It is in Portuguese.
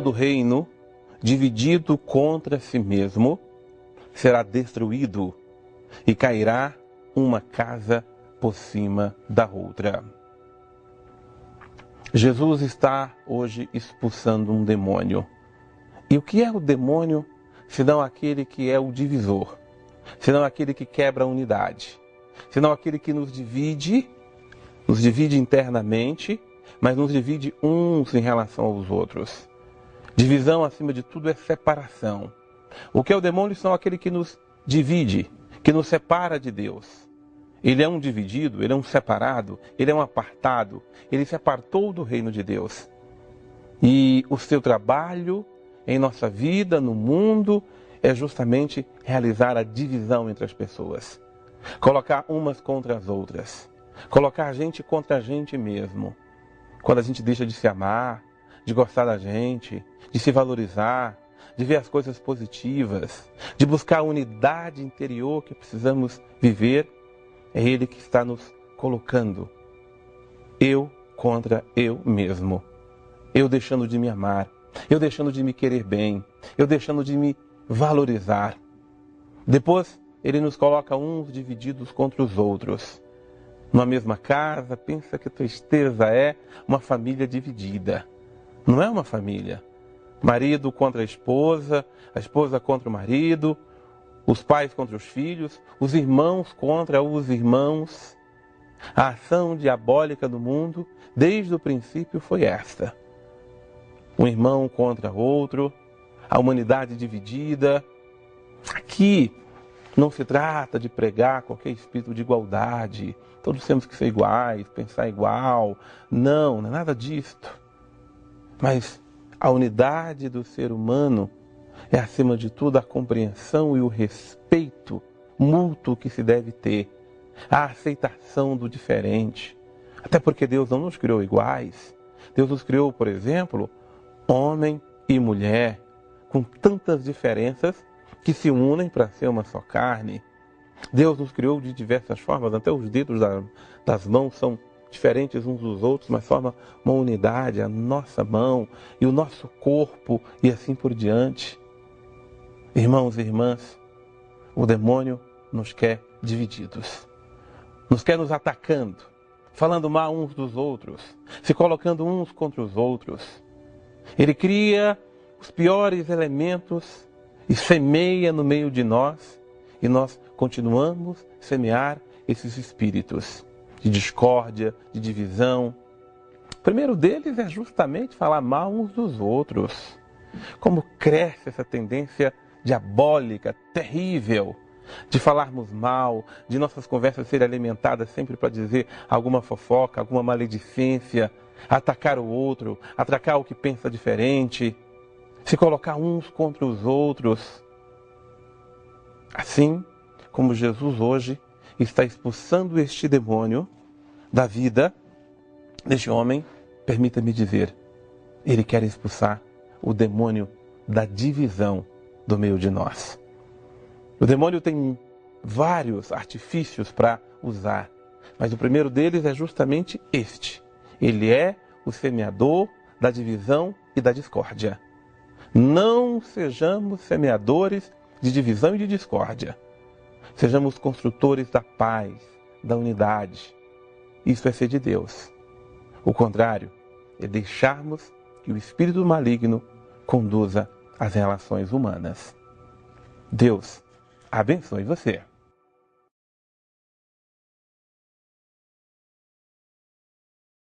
todo reino dividido contra si mesmo será destruído e cairá uma casa por cima da outra. Jesus está hoje expulsando um demônio. E o que é o demônio, senão aquele que é o divisor, senão aquele que quebra a unidade, senão aquele que nos divide internamente, mas nos divide uns em relação aos outros. Divisão, acima de tudo, é separação. O que é o demônio são aquele que nos divide, que nos separa de Deus. Ele é um dividido, ele é um separado, ele é um apartado, ele se apartou do reino de Deus. E o seu trabalho em nossa vida, no mundo, é justamente realizar a divisão entre as pessoas. Colocar umas contra as outras. Colocar a gente contra a gente mesmo. Quando a gente deixa de se amar, de gostar da gente, de se valorizar, de ver as coisas positivas, de buscar a unidade interior que precisamos viver, é Ele que está nos colocando. Eu contra eu mesmo. Eu deixando de me amar. Eu deixando de me querer bem. Eu deixando de me valorizar. Depois, Ele nos coloca uns divididos contra os outros. Numa mesma casa, pensa que tristeza é uma família dividida. Não é uma família. Marido contra a esposa contra o marido, os pais contra os filhos, os irmãos contra os irmãos. A ação diabólica do mundo, desde o princípio, foi esta. Um irmão contra outro, a humanidade dividida. Aqui não se trata de pregar qualquer espírito de igualdade. Todos temos que ser iguais, pensar igual. Não é nada disto. Mas a unidade do ser humano é, acima de tudo, a compreensão e o respeito mútuo que se deve ter. A aceitação do diferente. Até porque Deus não nos criou iguais. Deus nos criou, por exemplo, homem e mulher, com tantas diferenças que se unem para ser uma só carne. Deus nos criou de diversas formas, até os dedos das mãos são diferentes uns dos outros, mas forma uma unidade, a nossa mão e o nosso corpo e assim por diante. Irmãos e irmãs, o demônio nos quer divididos, nos quer nos atacando, falando mal uns dos outros, se colocando uns contra os outros. Ele cria os piores elementos e semeia no meio de nós, e nós continuamos a semear esses espíritos de discórdia, de divisão. O primeiro deles é justamente falar mal uns dos outros. Como cresce essa tendência diabólica, terrível, de falarmos mal, de nossas conversas serem alimentadas sempre para dizer alguma fofoca, alguma maledicência, atacar o outro, atacar o que pensa diferente, se colocar uns contra os outros. Assim como Jesus hoje está expulsando este demônio da vida deste homem, permita-me dizer, ele quer expulsar o demônio da divisão do meio de nós. O demônio tem vários artifícios para usar, mas o primeiro deles é justamente este. Ele é o semeador da divisão e da discórdia. Não sejamos semeadores de divisão e de discórdia. Sejamos construtores da paz, da unidade. Isso é ser de Deus. O contrário é deixarmos que o espírito maligno conduza as relações humanas. Deus abençoe você.